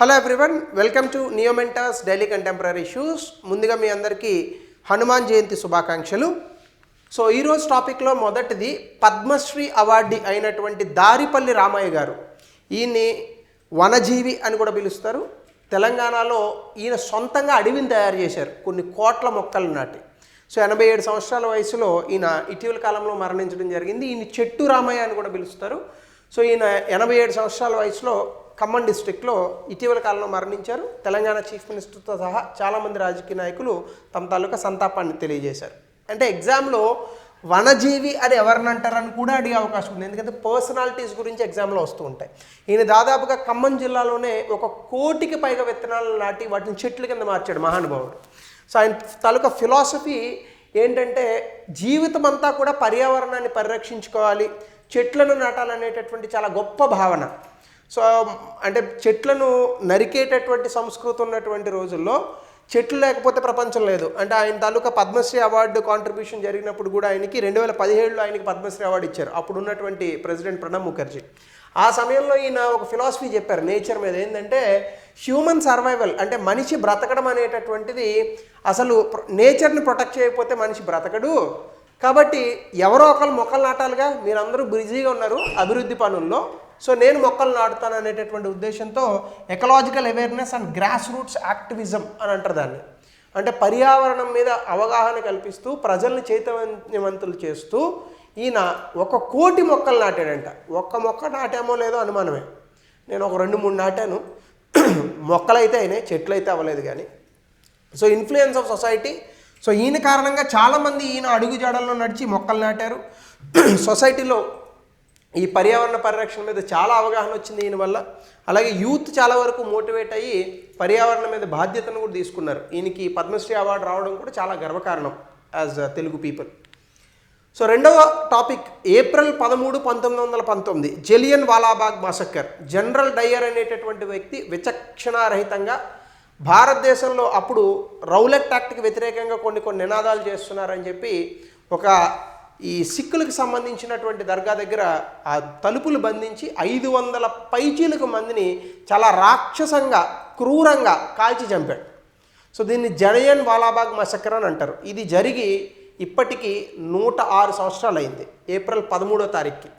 Hello everyone, welcome to NeoMentors daily contemporary issues. ముందుగా మీ అందరికీ హనుమాన్ జయంతి శుభాకాంక్షలు. సో ఈరోజు టాపిక్లో మొదటిది పద్మశ్రీ అవార్డు అయినటువంటి దారిపల్లి రామయ్య గారు. ఈయన్ని వనజీవి అని కూడా పిలుస్తారు. తెలంగాణలో ఈయన సొంతంగా అడవిని తయారు చేశారు, కొన్ని కోట్ల మొక్కలు నాటి. సో 87 సంవత్సరాల వయసులో ఈయన ఇటీవల కాలంలో మరణించడం జరిగింది. ఈయన చెట్టు రామయ్య అని కూడా పిలుస్తారు. సో ఈయన 87 సంవత్సరాల వయసులో ఖమ్మం డిస్ట్రిక్ట్లో ఇటీవల కాలంలో మరణించారు. తెలంగాణ చీఫ్ మినిస్టర్తో సహా చాలామంది రాజకీయ నాయకులు తమ తాలూకా సంతాపాన్ని తెలియజేశారు. అంటే ఎగ్జామ్లో వనజీవి అని ఎవరిని అంటారని కూడా అడిగే అవకాశం ఉంది, ఎందుకంటే పర్సనాలిటీస్ గురించి ఎగ్జామ్లో వస్తూ ఉంటాయి. ఈయన దాదాపుగా ఖమ్మం జిల్లాలోనే 1 కోటికి పైగా విత్తనాలను నాటి వాటిని చెట్ల కింద మార్చాడు మహానుభావుడు. సో ఆయన తాలూకా ఫిలాసఫీ ఏంటంటే జీవితం అంతా కూడా పర్యావరణాన్ని పరిరక్షించుకోవాలి, చెట్లను నాటాలనేటటువంటి చాలా గొప్ప భావన. సో అంటే చెట్లను నరికేటటువంటి సంస్కృతి ఉన్నటువంటి రోజుల్లో చెట్లు లేకపోతే ప్రపంచం లేదు. అంటే ఆయన తాలూకా పద్మశ్రీ అవార్డు కాంట్రిబ్యూషన్ జరిగినప్పుడు కూడా ఆయనకి 2017లో ఆయనకి పద్మశ్రీ అవార్డు ఇచ్చారు, అప్పుడు ఉన్నటువంటి ప్రెసిడెంట్ ప్రణబ్ ముఖర్జీ. ఆ సమయంలో ఈయన ఒక ఫిలాసఫీ చెప్పారు నేచర్ మీద. ఏంటంటే హ్యూమన్ సర్వైవల్, అంటే మనిషి బ్రతకడం అనేటటువంటిది, అసలు నేచర్ని ప్రొటెక్ట్ చేయకపోతే మనిషి బ్రతకడు. కాబట్టి ఎవరో ఒకరు మొక్కలు నాటాలిగా, మీరందరూ బిజీగా ఉన్నారు అభివృద్ధి పనుల్లో, సో నేను మొక్కలు నాటుతాను అనేటటువంటి ఉద్దేశంతో ecological awareness and grass roots activism అని అంటారు దాన్ని. అంటే పర్యావరణం మీద అవగాహన కల్పిస్తూ ప్రజల్ని చైతన్యవంతులు చేస్తూ ఈయన 1 కోటి మొక్కలు నాటాడంట. 1 మొక్క నాటామో లేదో అనుమానమే. నేను ఒక 2-3 నాటాను. మొక్కలైతే అయినాయి, చెట్లు అయితే అవ్వలేదు. కానీ so influence of society. So ఈయన కారణంగా చాలామంది ఈయన అడుగు జాడల్లో నడిచి మొక్కలు నాటారు. సొసైటీలో ఈ పర్యావరణ పరిరక్షణ మీద చాలా అవగాహన వచ్చింది ఈయన వల్ల. అలాగే యూత్ చాలా వరకు మోటివేట్ అయ్యి పర్యావరణం మీద బాధ్యతను కూడా తీసుకున్నారు. ఈయనకి పద్మశ్రీ అవార్డు రావడం కూడా చాలా గర్వకారణం యాజ్ తెలుగు పీపుల్. సో రెండవ topic, April 13, 1919 Jallian Walabagh massacre. General Dyer అనేటటువంటి వ్యక్తి విచక్షణారహితంగా భారతదేశంలో అప్పుడు రౌలట్ యాక్ట్కి వ్యతిరేకంగా కొన్ని నినాదాలు చేస్తున్నారని చెప్పి ఈ సిక్కులకు సంబంధించినటువంటి దర్గా దగ్గర ఆ తలుపులు బంధించి 500 పైచీలకు మందిని చాలా రాక్షసంగా క్రూరంగా కాల్చి చంపాడు. సో దీన్ని జలియన్ వాలాబాగ్ మసక్కర్ అని అంటారు. ఇది జరిగి ఇప్పటికీ 106 సంవత్సరాలు అయింది, ఏప్రిల్ 13వ తారీఖుకి.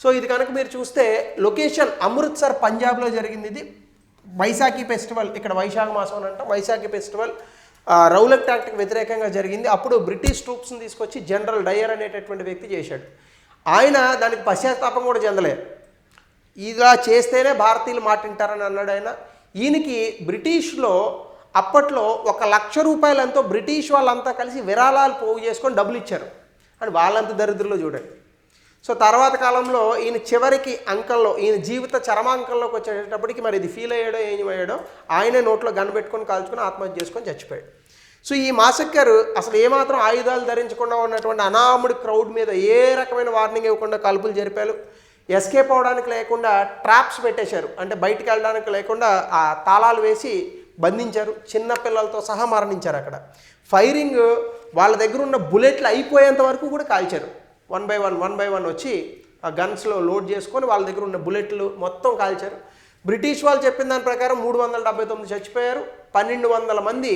సో ఇది కనుక మీరు చూస్తే లొకేషన్ అమృత్సర్, పంజాబ్లో జరిగింది. ఇది వైశాఖి ఫెస్టివల్, ఇక్కడ వైశాఖ మాసం అని అంటాం. వైశాఖి ఫెస్టివల్ రౌలట్ యాక్ట్కి వ్యతిరేకంగా జరిగింది. అప్పుడు బ్రిటిష్ ట్రూప్స్ని తీసుకొచ్చి జనరల్ డయ్యర్ అనేటటువంటి వ్యక్తి చేశాడు. ఆయన దానికి పశ్చాత్తాపం కూడా చెందలేదు. ఇలా చేస్తేనే భారతీయులు మాట వింటారని అన్నాడు ఆయన. ఈయనకి బ్రిటిష్లో అప్పట్లో 1,00,000 రూపాయలంతో బ్రిటిష్ వాళ్ళంతా కలిసి విరాళాలు పోగు చేసుకొని డబ్బులు ఇచ్చారు అని వాళ్ళంత దరిద్రంలో చూడండి. సో తర్వాత కాలంలో ఈయన చివరికి అంకంలో, ఈయన జీవిత చరమాంకంలోకి వచ్చేటప్పటికి మరి ఇది ఫీల్ అయ్యాడో ఏమయ్యాడో, ఆయనే నోట్లో గన్ పెట్టుకొని కాల్చుకొని ఆత్మహత్య చేసుకొని చచ్చిపోయాడు. సో ఈ మాసక్కర్ అసలు ఏమాత్రం ఆయుధాలు ధరించకుండా ఉన్నటువంటి అనాముడి క్రౌడ్ మీద ఏ రకమైన వార్నింగ్ ఇవ్వకుండా కాల్పులు జరిపారు. ఎస్కేప్ అవడానికి లేకుండా ట్రాప్స్ పెట్టేశారు, అంటే బయటికి వెళ్ళడానికి లేకుండా ఆ తాళాలు వేసి బంధించారు. చిన్న పిల్లలతో సహా మరణించారు అక్కడ. ఫైరింగ్ వాళ్ళ దగ్గర ఉన్న బుల్లెట్లు అయిపోయేంత వరకు కూడా కాల్చారు. 1 by 1 వచ్చి ఆ గన్స్లో లోడ్ చేసుకొని వాళ్ళ దగ్గర ఉన్న బుల్లెట్లు మొత్తం కాల్చారు. బ్రిటిష్ వాళ్ళు చెప్పిన దాని ప్రకారం 379 చచ్చిపోయారు, 1200 మంది,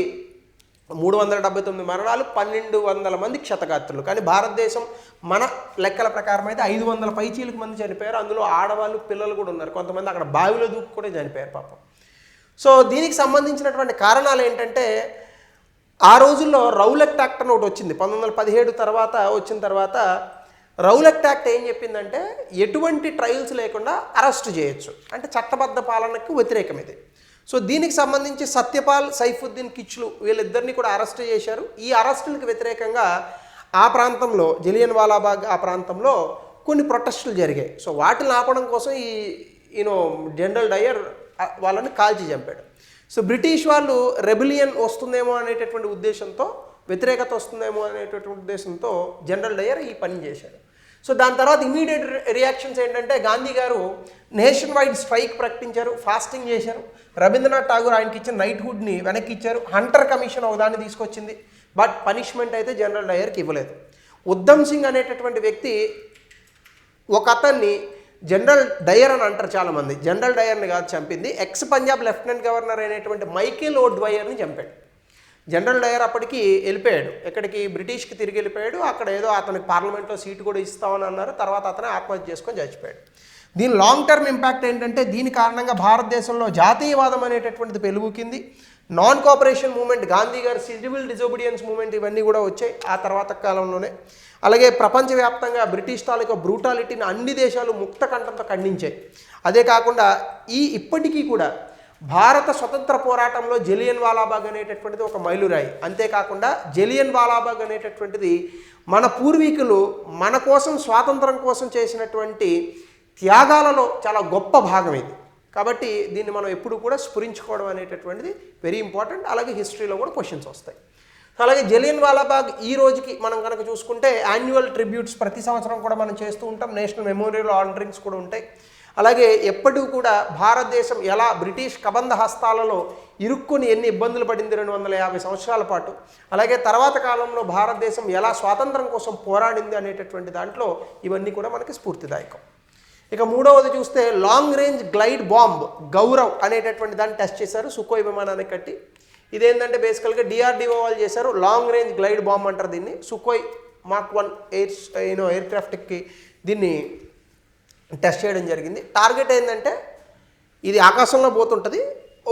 379 మరణాలు, 1200 మంది క్షతగాత్రులు. కానీ భారతదేశం మన లెక్కల ప్రకారం అయితే 500 పైచీలకు మంది చనిపోయారు. అందులో ఆడవాళ్ళు, పిల్లలు కూడా ఉన్నారు. కొంతమంది అక్కడ బావిలో దూకి కూడా చనిపోయారు పాపం. సో దీనికి సంబంధించినటువంటి కారణాలు ఏంటంటే, ఆ రోజుల్లో రౌలట్ యాక్ట్ అని ఒకటి వచ్చింది 1917 తర్వాత. వచ్చిన తర్వాత రౌలట్ యాక్ట్ ఏం చెప్పిందంటే ఎటువంటి ట్రయల్స్ లేకుండా అరెస్ట్ చేయొచ్చు, అంటే చట్టబద్ధ పాలనకు వ్యతిరేకం ఇది. సో దీనికి సంబంధించి సత్యపాల్, సైఫుద్దీన్ కిచ్లు వీళ్ళిద్దరిని కూడా అరెస్ట్ చేశారు. ఈ అరెస్టులకు వ్యతిరేకంగా ఆ ప్రాంతంలో, జలియన్ వాలాబాగ్ ఆ ప్రాంతంలో కొన్ని ప్రొటెస్టులు జరిగాయి. సో వాటిని ఆపడం కోసం జనరల్ డయ్యర్ వాళ్ళని కాల్చి చంపాడు. సో బ్రిటిష్ వాళ్ళు రెబిలియన్ వస్తుందేమో అనేటటువంటి ఉద్దేశంతో, వ్యతిరేకత వస్తుందేమో అనేటటువంటి ఉద్దేశంతో జనరల్ డయ్యర్ ఈ పని చేశాడు. సో దాని తర్వాత ఇమీడియట్ రియాక్షన్స్ ఏంటంటే, గాంధీ గారు నేషన్ వైడ్ స్ట్రైక్ ప్రకటించారు, ఫాస్టింగ్ చేశారు. రవీంద్రనాథ్ ఠాగూర్ ఆయనకి ఇచ్చిన నైట్హుడ్ని వెనక్కి ఇచ్చారు. హంటర్ కమిషన్ ఒకదాన్ని తీసుకొచ్చింది, బట్ పనిష్మెంట్ అయితే జనరల్ డయ్యర్కి ఇవ్వలేదు. ఉద్దమ్ సింగ్ అనేటటువంటి వ్యక్తి ఒక అతన్ని జనరల్ డయర్ అని అంటారు చాలామంది. జనరల్ డయర్ని కాదు చంపింది, ఎక్స్ పంజాబ్ లెఫ్టినెంట్ గవర్నర్ అయినటువంటి మైకేల్ ఓ డ్వయర్ని చంపాడు. జనరల్ డయర్ అప్పటికి వెళ్ళిపోయాడు, ఎక్కడికి బ్రిటిష్కి తిరిగి వెళ్ళిపోయాడు. అక్కడ ఏదో అతనికి పార్లమెంట్లో సీటు కూడా ఇస్తామని అన్నారు. తర్వాత అతనే ఆత్మహత్య చేసుకొని చచ్చిపోయాడు. దీని లాంగ్ టర్మ్ ఇంపాక్ట్ ఏంటంటే దీని కారణంగా భారతదేశంలో జాతీయవాదం అనేటటువంటిది పెలుగుకింది. నాన్ కోఆపరేషన్ మూవ్మెంట్, గాంధీ గారి సివిల్ డిజోబీడియన్స్ మూవ్మెంట్, ఇవన్నీ కూడా వచ్చాయి ఆ తర్వాత కాలంలోనే. అలాగే ప్రపంచవ్యాప్తంగా బ్రిటిష్ తాలూకా బ్రూటాలిటీని అన్ని దేశాలు ముక్త కంఠంతో ఖండించాయి. అదే కాకుండా ఇప్పటికీ కూడా భారత స్వతంత్ర పోరాటంలో జలియన్ వాలాబాగ్ అనేటటువంటిది ఒక మైలురాయి. అంతేకాకుండా జలియన్ వాలాబాగ్ అనేటటువంటిది మన పూర్వీకులు మన కోసం స్వాతంత్రం కోసం చేసినటువంటి త్యాగాలలో చాలా గొప్ప భాగం ఇది. కాబట్టి దీన్ని మనం ఎప్పుడు కూడా స్ఫురించుకోవడం అనేటటువంటిది వెరీ ఇంపార్టెంట్. అలాగే హిస్టరీలో కూడా క్వశ్చన్స్ వస్తాయి. అలాగే జలియన్ వాలాబాగ్ ఈ రోజుకి మనం కనుక చూసుకుంటే యాన్యువల్ ట్రిబ్యూట్స్ ప్రతి సంవత్సరం కూడా మనం చేస్తూ ఉంటాం. నేషనల్ మెమోరియల్ ఆనరింగ్స్ కూడా ఉంటాయి. అలాగే ఎప్పుడూ కూడా భారతదేశం ఎలా బ్రిటిష్ కబంధ హస్తాలలో ఇరుక్కుని ఎన్ని ఇబ్బందులు పడింది 250 సంవత్సరాల పాటు, అలాగే తర్వాత కాలంలో భారతదేశం ఎలా స్వాతంత్రం కోసం పోరాడింది అనేటటువంటి దాంట్లో ఇవన్నీ కూడా మనకి స్ఫూర్తిదాయకం. ఇక మూడవది చూస్తే long range glide bomb Gaurav అనేటటువంటి దాన్ని టెస్ట్ చేశారు సుఖోయ్ విమానానికి కట్టి. ఇదేంటంటే బేసికల్గా డిఆర్డిఓ వాళ్ళు చేశారు. లాంగ్ రేంజ్ గ్లైడ్ బాంబ్ అంటారు దీన్ని. సుఖోయ్ మాక్ 1 ఎయిర్ క్రాఫ్ట్కి దీన్ని టెస్ట్ చేయడం జరిగింది. టార్గెట్ ఏంటంటే ఇది ఆకాశంలో పోతుంటుంది,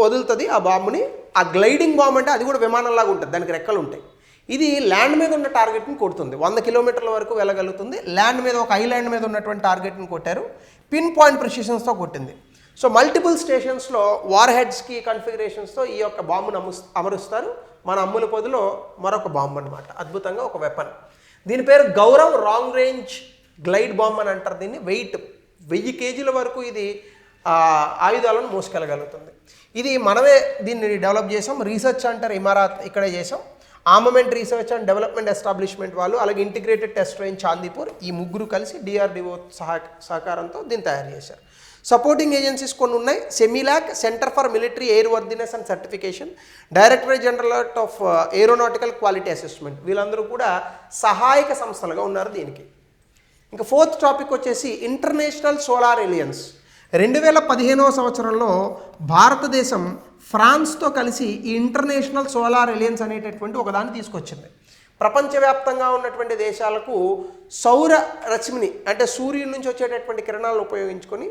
వదులుతుంది ఆ బాంబుని. ఆ గ్లైడింగ్ బాంబ్ అంటే అది కూడా విమానంలాగా ఉంటుంది, దానికి రెక్కలు ఉంటాయి. ఇది ల్యాండ్ మీద ఉన్న టార్గెట్ని కొడుతుంది, 100 కిలోమీటర్ల వరకు వెళ్ళగలుగుతుంది. ల్యాండ్ మీద ఒక ఐలాండ్ మీద ఉన్నటువంటి టార్గెట్ని కొట్టారు, పిన్ పాయింట్ ప్రిసిషన్స్తో కొట్టింది. సో మల్టిపుల్ స్టేషన్స్లో వార్ హెడ్స్కి కన్ఫిగరేషన్స్తో ఈ యొక్క బాంబును అమరుస్తారు. మన అమ్ముల పొదిలో మరొక బాంబు అనమాట, అద్భుతంగా ఒక వెపన్. దీని పేరు Gaurav long range glide bomb అని అంటారు దీన్ని. వెయిట్ 1000 కేజీల వరకు ఇది ఆయుధాలను మోసుకెళ్ళగలుగుతుంది. ఇది మనమే దీన్ని డెవలప్ చేసాం, రీసెర్చ్ సెంటర్ ఇమారాత్ ఇక్కడే చేసాం. Armament research and development establishment వాళ్ళు, అలాగే ఇంటిగ్రేటెడ్ టెస్ట్ రేంజ్ చాందీపూర్, ఈ ముగ్గురు కలిసి డిఆర్డిఓ సహకారంతో దీన్ని తయారు చేశారు. సపోర్టింగ్ ఏజెన్సీస్ కొన్ని ఉన్నాయి. CEMILAC, centre for military airworthiness and certification, directorate general of aeronautical quality assessment, వీళ్ళందరూ కూడా సహాయక సంస్థలుగా ఉన్నారు దీనికి. ఇంకా ఫోర్త్ టాపిక్ వచ్చేసి ఇంటర్నేషనల్ సోలార్ ఎలియన్స్. 2015వ సంవత్సరంలో భారతదేశం ఫ్రాన్స్తో కలిసి ఈ ఇంటర్నేషనల్ సోలార్ ఎలియన్స్ అనేటటువంటి ఒకదాన్ని తీసుకొచ్చింది. ప్రపంచవ్యాప్తంగా ఉన్నటువంటి దేశాలకు సౌర రశ్మిని అంటే సూర్యుడి నుంచి వచ్చేటటువంటి కిరణాలను ఉపయోగించుకొని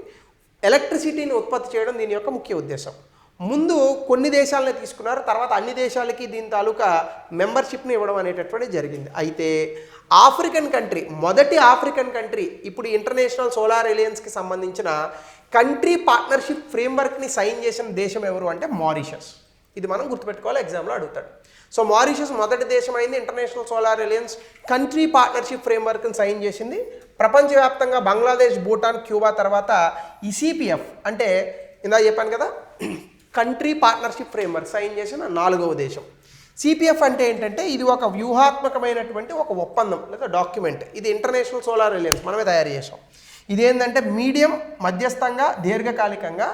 ఎలక్ట్రిసిటీని ఉత్పత్తి చేయడం దీని యొక్క ముఖ్య ఉద్దేశం. ముందు కొన్ని దేశాలని తీసుకున్నారు, తర్వాత అన్ని దేశాలకి దీని తాలూకా మెంబర్షిప్ని ఇవ్వడం అనేటటువంటిది జరిగింది. అయితే ఆఫ్రికన్ కంట్రీ, మొదటి ఆఫ్రికన్ కంట్రీ ఇప్పుడు ఇంటర్నేషనల్ సోలార్ ఎలియన్స్కి సంబంధించిన కంట్రీ పార్ట్నర్షిప్ ఫ్రేమ్వర్క్ని సైన్ చేసిన దేశం ఎవరు అంటే మారిషస్. ఇది మనం గుర్తుపెట్టుకోవాలి, ఎగ్జామ్లో అడుగుతాడు. సో మారిషస్ మొదటి దేశం అయింది international solar alliance country partnership ఫ్రేమ్వర్క్ని సైన్ చేసింది. ప్రపంచవ్యాప్తంగా బంగ్లాదేశ్, భూటాన్, క్యూబా తర్వాత ఈ సిపిఎఫ్ అంటే ఇందా చెప్పాను కదా కంట్రీ పార్ట్నర్షిప్ ఫ్రేమ్వర్క్ సైన్ చేసిన 4వ దేశం. సిపిఎఫ్ అంటే ఏంటంటే ఇది ఒక వ్యూహాత్మకమైనటువంటి ఒక ఒప్పందం లేదా డాక్యుమెంట్. ఇది ఇంటర్నేషనల్ సోలార్ ఎలియన్స్ మనమే తయారు చేసాం. ఇదేంటంటే మీడియం, మధ్యస్థంగా, దీర్ఘకాలికంగా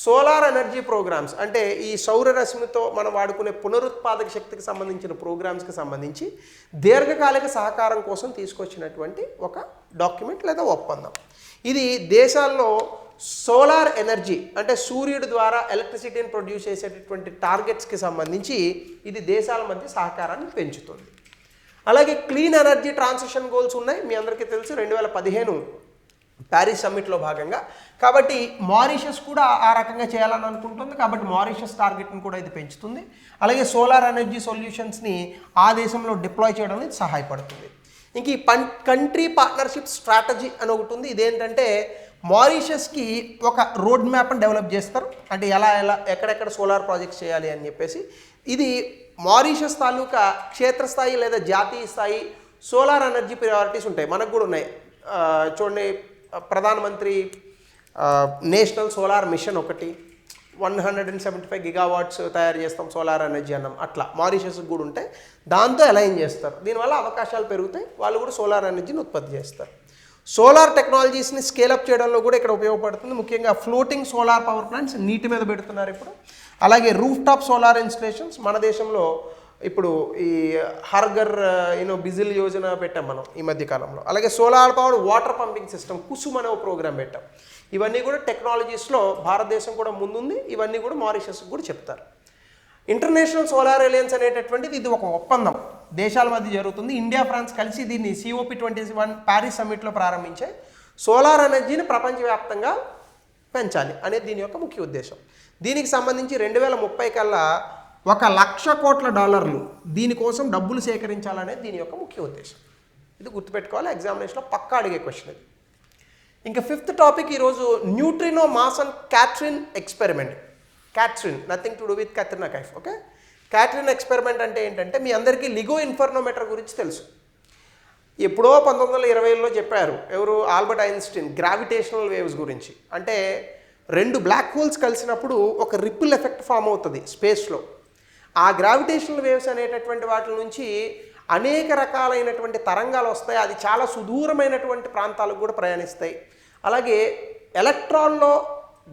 సోలార్ ఎనర్జీ ప్రోగ్రామ్స్ అంటే ఈ సౌర రశ్మితో మనం వాడుకునే పునరుత్పాదక శక్తికి సంబంధించిన ప్రోగ్రామ్స్కి సంబంధించి దీర్ఘకాలిక సహకారం కోసం తీసుకొచ్చినటువంటి ఒక డాక్యుమెంట్ లేదా ఒప్పందం. ఇది దేశాల్లో సోలార్ ఎనర్జీ అంటే సూర్యుడి ద్వారా ఎలక్ట్రిసిటీని ప్రొడ్యూస్ చేసేటటువంటి టార్గెట్స్కి సంబంధించి ఇది దేశాల మధ్య సహకారాన్ని పెంచుతుంది. అలాగే క్లీన్ ఎనర్జీ ట్రాన్సిషన్ గోల్స్ ఉన్నాయి, మీ అందరికీ తెలుసు 2015 ప్యారిస్ సమ్మిట్లో భాగంగా. కాబట్టి మారిషస్ కూడా ఆ రకంగా చేయాలని అనుకుంటుంది, కాబట్టి మారిషస్ టార్గెట్ని కూడా ఇది పెంచుతుంది. అలాగే సోలార్ ఎనర్జీ సొల్యూషన్స్ని ఆ దేశంలో డిప్లాయ్ చేయడానికి సహాయపడుతుంది. ఇంక ఈ కంట్రీ పార్ట్నర్షిప్ స్ట్రాటజీ అని ఒకటి ఉంది. ఇదేంటంటే మారిషస్కి ఒక రోడ్ మ్యాప్ని డెవలప్ చేస్తారు, అంటే ఎలా ఎక్కడెక్కడ సోలార్ ప్రాజెక్ట్స్ చేయాలి అని చెప్పేసి. ఇది మారిషస్ తాలూకా క్షేత్రస్థాయి లేదా జాతీయ స్థాయి సోలార్ ఎనర్జీ ప్రయారిటీస్ ఉంటాయి, మనకు కూడా ఉన్నాయి. చూడండి, ప్రధానమంత్రి నేషనల్ సోలార్ మిషన్ ఒకటి 175 గిగావాట్స్ తయారు చేస్తాం సోలార్ ఎనర్జీ అన్నాం, అట్లా మారిషస్కి కూడా ఉంటాయి. దాంతో అలైన్ చేస్తారు, దీనివల్ల అవకాశాలు పెరుగుతాయి, వాళ్ళు కూడా సోలార్ ఎనర్జీని ఉత్పత్తి చేస్తారు. సోలార్ టెక్నాలజీస్ని స్కేలప్ చేయడంలో కూడా ఇక్కడ ఉపయోగపడుతుంది. ముఖ్యంగా ఫ్లోటింగ్ సోలార్ పవర్ ప్లాంట్స్ నీటి మీద పెడుతున్నారు ఇప్పుడు. అలాగే రూఫ్ టాప్ సోలార్ ఇన్స్టలేషన్స్ మన దేశంలో ఇప్పుడు ఈ హర్ఘర్ బిజిల్ యోజన పెట్టాం మనం ఈ మధ్య కాలంలో. అలాగే solar powered water pumping system Kusum అనే ప్రోగ్రామ్ పెట్టాం. ఇవన్నీ కూడా టెక్నాలజీస్లో భారతదేశం కూడా ముందుంది. ఇవన్నీ కూడా మారిషస్కి కూడా చెప్తారు. ఇంటర్నేషనల్ సోలార్ అలయన్స్ అనేటటువంటిది ఇది ఒక ఒప్పందం దేశాల మధ్య జరుగుతుంది. ఇండియా, ఫ్రాన్స్ కలిసి దీన్ని COP21 ప్యారిస్ సమ్మిట్లో ప్రారంభించాయి. సోలార్ ఎనర్జీని ప్రపంచవ్యాప్తంగా పెంచాలి అనేది దీని యొక్క ముఖ్య ఉద్దేశం. దీనికి సంబంధించి 2030 కల్లా $1,00,000 కోట్ల దీనికోసం డబ్బులు సేకరించాలనేది దీని యొక్క ముఖ్య ఉద్దేశం. ఇది గుర్తుపెట్టుకోవాలి, ఎగ్జామినేషన్లో పక్కా అడిగే క్వశ్చన్ ఇది. ఇంకా 5th టాపిక్ ఈరోజు neutrino mass KATRIN experiment. KATRIN nothing to do with Katrina Kaif. Okay, KATRIN experiment అంటే ఏంటంటే మీ అందరికీ లిగో ఇన్ఫర్నోమీటర్ గురించి తెలుసు. ఎప్పుడో 1920లో చెప్పారు ఎవరు, ఆల్బర్ట్ ఐన్స్టీన్, గ్రావిటేషనల్ వేవ్స్ గురించి. అంటే 2 బ్లాక్ హోల్స్ కలిసినప్పుడు ఒక రిపుల్ ఎఫెక్ట్ ఫామ్ అవుతుంది స్పేస్లో. ఆ గ్రావిటేషనల్ వేవ్స్ అనేటటువంటి వాటి నుంచి అనేక రకాలైనటువంటి తరంగాలు వస్తాయి. అది చాలా సుదూరమైనటువంటి ప్రాంతాలకు కూడా ప్రయాణిస్తాయి. అలాగే ఎలక్ట్రాన్లో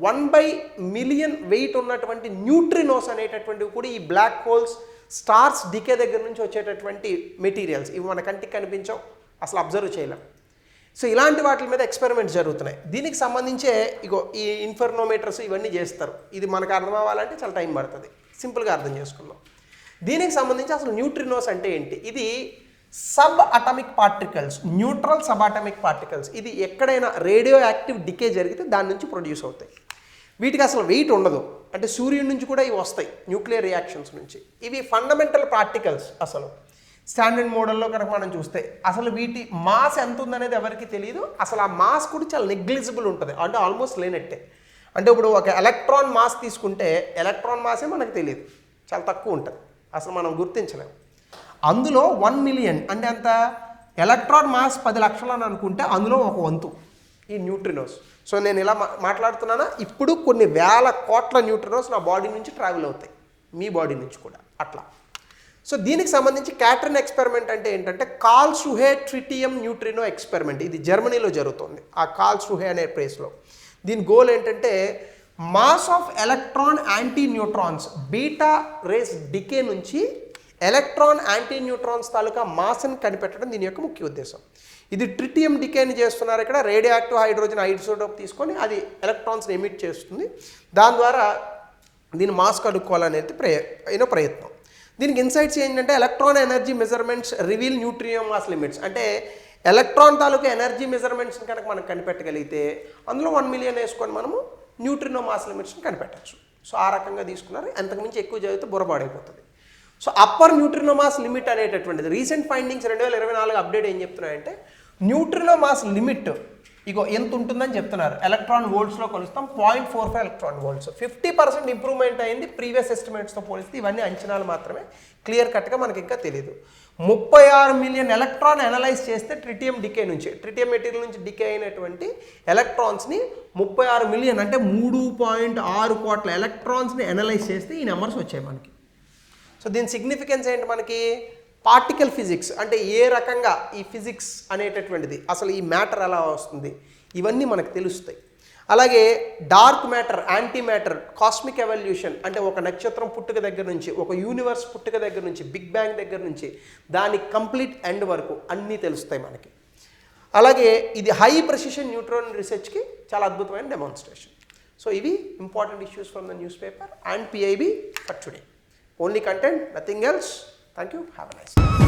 1/1,000,000 వెయిట్ ఉన్నటువంటి న్యూట్రినోస్ అనేటటువంటివి కూడా ఈ బ్లాక్ హోల్స్, స్టార్స్ డికే దగ్గర నుంచి వచ్చేటటువంటి మెటీరియల్స్. ఇవి మన కంటికి కనిపించవు, అసలు అబ్జర్వ్ చేయలేం. సో ఇలాంటి వాటి మీద ఎక్స్పెరిమెంట్స్ జరుగుతున్నాయి. దీనికి సంబంధించే ఈ ఇన్ఫర్నోమీటర్స్ ఇవన్నీ చేస్తారు. ఇది మనకు అర్థం అవ్వాలంటే చాలా టైం పడుతుంది. సింపుల్గా అర్థం చేసుకుందాం. దీనికి సంబంధించి అసలు న్యూట్రినోస్ అంటే ఏంటి? ఇది sub atomic particles, neutral sub atomic particles. ఇది ఎక్కడైనా రేడియో యాక్టివ్ డికే జరిగితే దాని నుంచి ప్రొడ్యూస్ అవుతాయి. వీటికి అసలు వెయిట్ ఉండదు. అంటే సూర్యుడి నుంచి కూడా ఇవి వస్తాయి, న్యూక్లియర్ రియాక్షన్స్ నుంచి. ఇవి ఫండమెంటల్ పార్టికల్స్. అసలు స్టాండర్డ్ మోడల్లో కనుక మనం చూస్తే అసలు వీటి మాస్ ఎంత ఉందనేది ఎవరికి తెలియదు. అసలు ఆ మాస్ కూడా చాలా నెగ్లిజిబుల్ ఉంటుంది, అంటే ఆల్మోస్ట్ లేనట్టే. అంటే ఇప్పుడు ఒక ఎలక్ట్రాన్ మాస్ తీసుకుంటే ఎలక్ట్రాన్ మాసే మనకు తెలియదు, చాలా తక్కువ ఉంటుంది, అసలు మనం గుర్తించలేము. అందులో 1 మిలియన్ అంటే అంత ఎలక్ట్రాన్ మాస్ 10 లక్షలు అని అనుకుంటే అందులో ఒక వంతు ఈ న్యూట్రినోస్. సో నేను ఇలా మాట్లాడుతున్నానా, ఇప్పుడు కొన్ని వేల కోట్ల న్యూట్రినోస్ నా బాడీ నుంచి ట్రావెల్ అవుతాయి, మీ బాడీ నుంచి కూడా అట్లా. సో దీనికి సంబంధించి క్యాట్రిన్ ఎక్స్పెరిమెంట్ అంటే ఏంటంటే కార్ల్స్రూహే ట్రిటియం న్యూట్రినో ఎక్స్పెరిమెంట్. ఇది జర్మనీలో జరుగుతుంది, ఆ కార్ల్స్రూహే అనే ప్లేస్లో. దీని గోల్ ఏంటంటే mass of electron anti neutrons beta rays decay నుంచి ఎలక్ట్రాన్ యాంటీ న్యూట్రాన్స్ తాలూకా మాస్ని కనిపెట్టడం దీని యొక్క ముఖ్య ఉద్దేశం. ఇది ట్రిటియం డికేని చేస్తున్నారు. ఇక్కడ రేడియో యాక్టివ్ హైడ్రోజన్ ఐసోటోప్ తీసుకొని అది ఎలక్ట్రాన్స్ని ఎమిట్ చేస్తుంది. దాని ద్వారా దీని మాస్ కనుక్కోవాలనేది ప్రయత్నం. దీనికి ఇన్సైట్స్ ఏంటంటే electron energy measurements reveal neutrino mass limits. అంటే ఎలక్ట్రాన్ తాలూకా ఎనర్జీ మెజర్మెంట్స్ని కనుక మనం కనిపెట్టగలిగితే అందులో 1 మిలియన్ వేసుకొని మనము న్యూట్రినో మాస్ లిమిట్స్ని కనిపెట్టచ్చు. సో ఆ రకంగా తీసుకున్నారు. అంతకుమించి ఎక్కువ చదివితే బుర్రబాడైపోతుంది. So upper neutrino mass limit అనేటటువంటిది రీసెంట్ ఫైండింగ్స్ 2024 అప్డేట్ ఏం చెప్తున్నాయంటే న్యూట్రినో మాస్ లిమిట్ ఎంత ఉంటుందని చెప్తున్నారు. ఎలక్ట్రాన్ వోల్ట్స్లో కొలుస్తాం 0.45 ఎలక్ట్రాన్ వోల్ట్స్. 50% ఇంప్రూవ్మెంట్ అయింది ప్రీవియస్ ఎస్టిమేట్స్తో పోలిస్తే. ఇవన్నీ అంచనాలు మాత్రమే, క్లియర్ కట్గా మనకి ఇంకా తెలియదు. 36 మిలియన్ ఎలక్ట్రాన్ అనలైజ్ చేస్తే ట్రిటియం డికే నుంచి, ట్రిటియం మెటీరియల్ నుంచి డికే అయినటువంటి ఎలక్ట్రాన్స్ని 36 మిలియన్ అంటే 3.6 కోట్ల ఎలక్ట్రాన్స్ని అనలైజ్ చేస్తే ఈ నెంబర్స్ వచ్చాయి మనకి. సో దీని సిగ్నిఫికెన్స్ ఏంటి మనకి? పార్టికల్ ఫిజిక్స్ అంటే ఏ రకంగా ఈ ఫిజిక్స్ అనేటటువంటిది, అసలు ఈ మ్యాటర్ ఎలా వస్తుంది, ఇవన్నీ మనకు తెలుస్తాయి. అలాగే dark matter, anti matter, cosmic evolution అంటే ఒక నక్షత్రం పుట్టుక దగ్గర నుంచి, ఒక యూనివర్స్ పుట్టుక దగ్గర నుంచి, బిగ్ బ్యాంగ్ దగ్గర నుంచి దాని కంప్లీట్ ఎండ్ వరకు అన్నీ తెలుస్తాయి మనకి. అలాగే ఇది హై ప్రెసిషన్ న్యూట్రాన్ రీసెర్చ్కి చాలా అద్భుతమైన డెమాన్స్ట్రేషన్. సో ఇవి important issues from the news paper and PIB for today. Only content, nothing else. Thank you. Have a nice day.